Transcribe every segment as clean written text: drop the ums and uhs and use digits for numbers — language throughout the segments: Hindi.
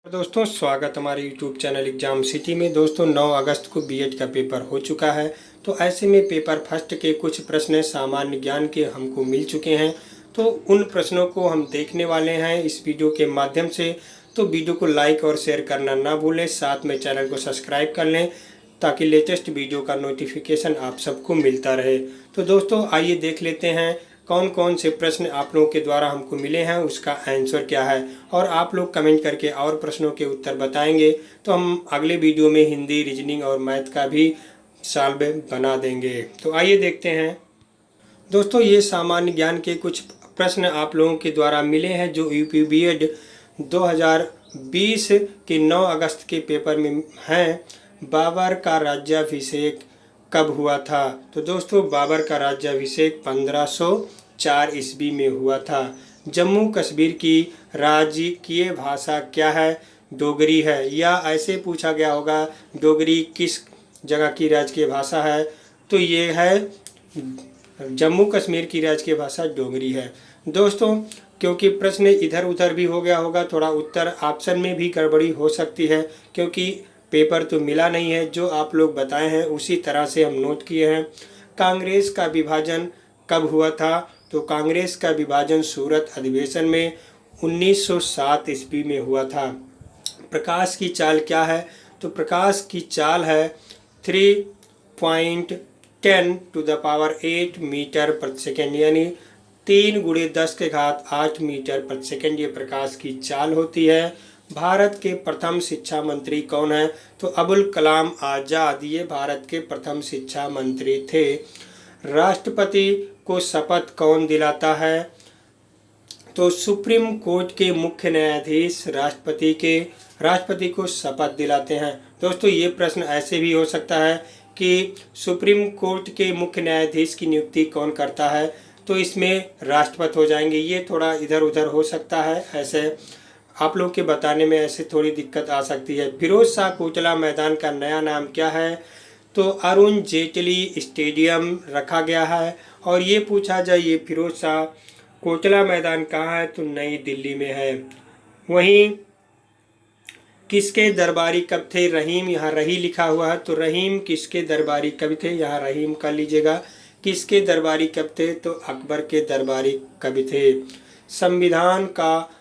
दोस्तों स्वागत हमारे YouTube चैनल एग्जाम सिटी में। दोस्तों 9 अगस्त को बीएड का पेपर हो चुका है, तो ऐसे में पेपर फर्स्ट के कुछ प्रश्न सामान्य ज्ञान के हमको मिल चुके हैं। तो उन प्रश्नों को हम देखने वाले हैं इस वीडियो के माध्यम से। तो वीडियो को लाइक और शेयर करना ना भूलें, साथ में चैनल को सब्सक्राइब कर लें ताकि लेटेस्ट वीडियो का नोटिफिकेशन आप सबको मिलता रहे। तो दोस्तों आइए देख लेते हैं कौन कौन से प्रश्न आप लोगों के द्वारा हमको मिले हैं, उसका आंसर क्या है। और आप लोग कमेंट करके और प्रश्नों के उत्तर बताएंगे तो हम अगले वीडियो में हिंदी, रीजनिंग और मैथ का भी सॉल्व बना देंगे। तो आइए देखते हैं दोस्तों, ये सामान्य ज्ञान के कुछ प्रश्न आप लोगों के द्वारा मिले हैं जो यूपी बीएड 2020 के 9 अगस्त के पेपर में हैं। बाबर का राज्याभिषेक कब हुआ था? तो दोस्तों बाबर का राज्याभिषेक 1504 ईस्वी में हुआ था। जम्मू कश्मीर की राजकीय भाषा क्या है? डोगरी है। या ऐसे पूछा गया होगा डोगरी किस जगह की राजकीय भाषा है? तो ये है जम्मू कश्मीर की राजकीय भाषा डोगरी है। दोस्तों क्योंकि प्रश्न इधर उधर भी हो गया होगा, थोड़ा उत्तर ऑप्शन में भी गड़बड़ी हो सकती है क्योंकि पेपर तो मिला नहीं है। जो आप लोग बताए हैं उसी तरह से हम नोट किए हैं। कांग्रेस का विभाजन कब हुआ था? तो कांग्रेस का विभाजन सूरत अधिवेशन में 1907 ईस्वी में हुआ था। प्रकाश की चाल क्या है? तो प्रकाश की चाल है 3.10⁸ मीटर प्रति सेकेंड, यानी 3 × 10⁸ मीटर प्रति सेकेंड ये प्रकाश की चाल होती है। भारत के प्रथम शिक्षा मंत्री कौन है? तो अबुल कलाम आज़ाद ये भारत के प्रथम शिक्षा मंत्री थे। राष्ट्रपति को शपथ कौन दिलाता है? तो सुप्रीम कोर्ट के मुख्य न्यायाधीश राष्ट्रपति को शपथ दिलाते हैं। दोस्तों ये प्रश्न ऐसे भी हो सकता है कि सुप्रीम कोर्ट के मुख्य न्यायाधीश की नियुक्ति कौन करता है? तो इसमें राष्ट्रपति हो जाएंगे। ये थोड़ा इधर उधर हो सकता है, ऐसे आप लोग के बताने में ऐसे थोड़ी दिक्कत आ सकती है। फिरोज शाह कोटला मैदान का नया नाम क्या है? तो अरुण जेटली स्टेडियम रखा गया है। और ये पूछा जाए ये फिरोज शाह कोटला मैदान कहाँ है? तो नई दिल्ली में है। वहीं किसके दरबारी कवि थे? रहीम, यहाँ रही लिखा हुआ है तो रहीम किसके दरबारी कवि थे? यहाँ रहीम कर लीजिएगा। किसके दरबारी कवि थे? तो अकबर के दरबारी कवि थे। संविधान का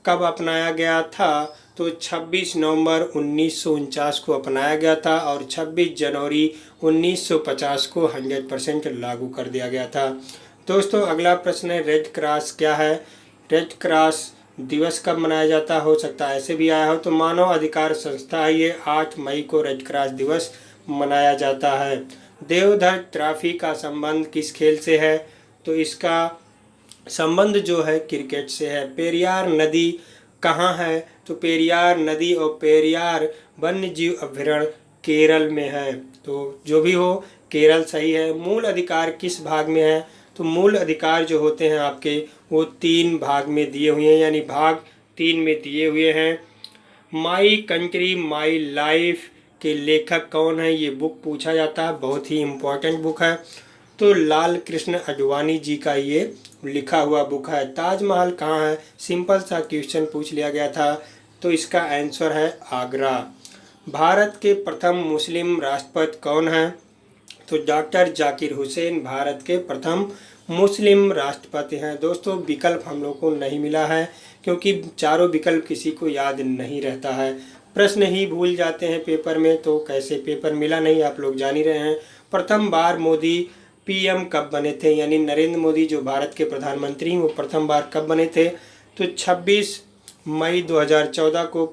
कब अपनाया गया था? तो 26 नवंबर 1949 को अपनाया गया था और 26 जनवरी 1950 को 100% लागू कर दिया गया था। दोस्तों अगला प्रश्न है रेड क्रॉस क्या है? रेड क्रॉस दिवस कब मनाया जाता? हो सकता है ऐसे भी आया हो। तो मानव अधिकार संस्था है ये, 8 मई को रेड क्रॉस दिवस मनाया जाता है। देवधर ट्रॉफी का संबंध किस खेल से है? तो इसका संबंध जो है क्रिकेट से है। पेरियार नदी कहाँ है? तो पेरियार नदी और पेरियार वन्य जीव अभयारण्य केरल में है। तो जो भी हो केरल सही है। मूल अधिकार किस भाग में है? तो मूल अधिकार जो होते हैं आपके वो 3 भाग में दिए हुए हैं, यानी भाग 3 में दिए हुए हैं। माई कंट्री माई लाइफ के लेखक कौन है? ये बुक पूछा जाता है, बहुत ही इम्पोर्टेंट बुक है। तो लाल कृष्ण आडवाणी जी का ये लिखा हुआ बुक है। ताजमहल कहाँ है? सिंपल सा क्वेश्चन पूछ लिया गया था, तो इसका आंसर है आगरा। भारत के प्रथम मुस्लिम राष्ट्रपति कौन है? तो डॉक्टर जाकिर हुसैन भारत के प्रथम मुस्लिम राष्ट्रपति हैं। दोस्तों विकल्प हम लोग को नहीं मिला है क्योंकि चारों विकल्प किसी को याद नहीं रहता है, प्रश्न ही भूल जाते हैं पेपर में, तो कैसे पेपर मिला नहीं आप लोग जान ही रहे हैं। प्रथम बार मोदी पीएम कब बने थे? यानी नरेंद्र मोदी जो भारत के प्रधानमंत्री हैं वो प्रथम बार कब बने थे? तो 26 मई 2014 को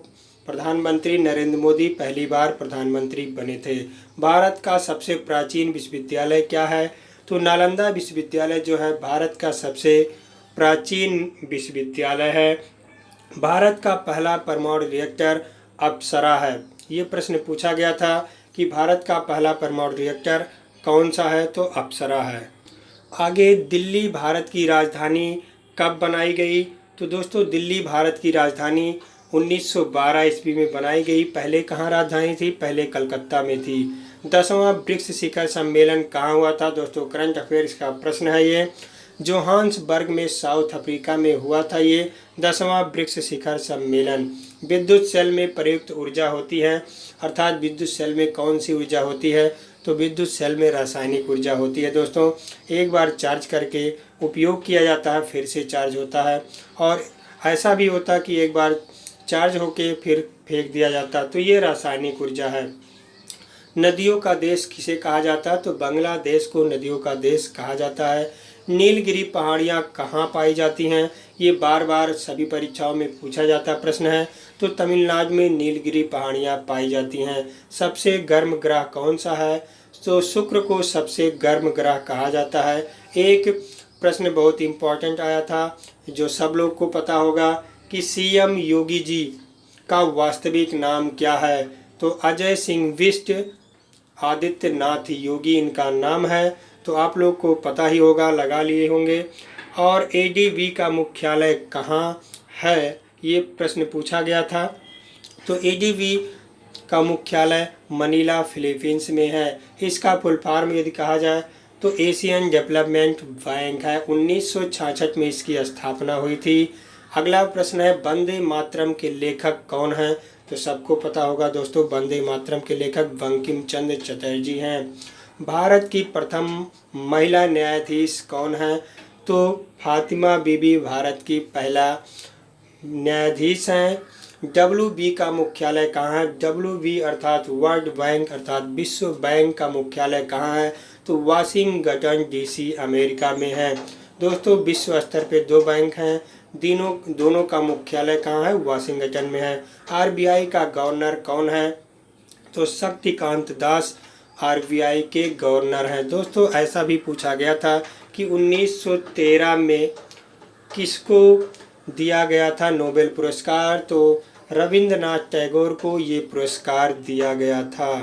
प्रधानमंत्री नरेंद्र मोदी पहली बार प्रधानमंत्री बने थे। भारत का सबसे प्राचीन विश्वविद्यालय क्या है? तो नालंदा विश्वविद्यालय जो है भारत का सबसे प्राचीन विश्वविद्यालय है। भारत का पहला परमाणु रिएक्टर अप्सरा है। ये प्रश्न पूछा गया था कि भारत का पहला परमाणु रिएक्टर कौन सा है? तो अप्सरा है। आगे दिल्ली भारत की राजधानी कब बनाई गई? तो दोस्तों दिल्ली भारत की राजधानी 1912 ईस्वी में बनाई गई। पहले कहाँ राजधानी थी? पहले कलकत्ता में थी। 10वां ब्रिक्स शिखर सम्मेलन कहाँ हुआ था? दोस्तों करंट अफेयर्स का प्रश्न है ये। जोहान्सबर्ग में साउथ अफ्रीका में हुआ था ये 10वां ब्रिक्स शिखर सम्मेलन। विद्युत सेल में प्रयुक्त ऊर्जा होती है, अर्थात विद्युत सेल में कौन सी ऊर्जा होती है, तो विद्युत सेल में रासायनिक ऊर्जा होती है। दोस्तों, एक बार चार्ज करके उपयोग किया जाता है, फिर से चार्ज होता है, और ऐसा भी होता है कि एक बार चार्ज होके फिर फेंक दिया जाता है, तो ये रासायनिक ऊर्जा है। नदियों का देश किसे कहा जाता है, तो बांग्लादेश को नदियों का देश कहा जाता है। नीलगिरी पहाड़ियाँ कहाँ पाई जाती हैं, ये बार बार सभी परीक्षाओं में पूछा जाता प्रश्न है। तो तमिलनाडु में नीलगिरी पहाड़ियाँ पाई जाती हैं। सबसे गर्म ग्रह कौन सा है, तो शुक्र को सबसे गर्म ग्रह कहा जाता है। एक प्रश्न बहुत इम्पोर्टेंट आया था जो सब लोग को पता होगा कि सीएम योगी जी का वास्तविक नाम क्या है, तो अजय सिंह बिष्ट आदित्यनाथ योगी इनका नाम है। तो आप लोग को पता ही होगा, लगा लिए होंगे। और एडीबी का मुख्यालय कहाँ है, ये प्रश्न पूछा गया था। तो एडीबी का मुख्यालय मनीला फिलीपींस में है। इसका फुल फॉर्म यदि कहा जाए तो एशियन डेवलपमेंट बैंक है। 1966 में इसकी स्थापना हुई थी। अगला प्रश्न है, वंदे मातरम के लेखक कौन हैं, तो सबको पता होगा दोस्तों, वंदे मातरम के लेखक बंकिम चंद्र चटर्जी हैं। भारत की प्रथम महिला न्यायाधीश कौन है, तो फातिमा बीबी भारत की पहला न्यायाधीश हैं। WB का मुख्यालय कहाँ है, WB अर्थात वर्ल्ड बैंक अर्थात विश्व बैंक का मुख्यालय कहाँ है, तो वाशिंगटन DC अमेरिका में है। दोस्तों, विश्व स्तर पे 2 बैंक हैं, दोनों का मुख्यालय कहाँ है, वाशिंगटन में है। RBI का गवर्नर कौन है, तो शक्तिकांत दास RBI के गवर्नर हैं। दोस्तों, ऐसा भी पूछा गया था कि 1913 में किसको दिया गया था नोबेल पुरस्कार, तो रविंद्रनाथ टैगोर को ये पुरस्कार दिया गया था।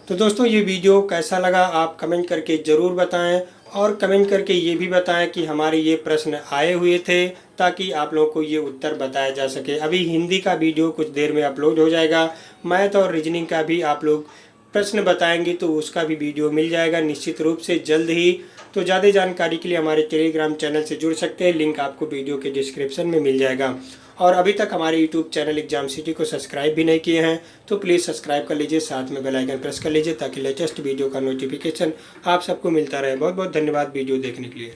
तो दोस्तों, ये वीडियो कैसा लगा आप कमेंट करके ज़रूर बताएं, और कमेंट करके ये भी बताएं कि हमारे ये प्रश्न आए हुए थे, ताकि आप लोगों को ये उत्तर बताया जा सके। अभी हिंदी का वीडियो कुछ देर में अपलोड हो जाएगा, मैथ और रीजनिंग का भी आप लोग प्रश्न बताएंगे तो उसका भी वीडियो मिल जाएगा निश्चित रूप से जल्द ही। तो ज़्यादा जानकारी के लिए हमारे टेलीग्राम चैनल से जुड़ सकते हैं, लिंक आपको वीडियो के डिस्क्रिप्शन में मिल जाएगा। और अभी तक हमारे यूट्यूब चैनल एग्जाम सिटी को सब्सक्राइब भी नहीं किए हैं तो प्लीज़ सब्सक्राइब कर लीजिए, साथ में बेल आइकन प्रेस कर लीजिए ताकि लेटेस्ट वीडियो का नोटिफिकेशन आप सबको मिलता रहे। बहुत बहुत धन्यवाद वीडियो देखने के लिए।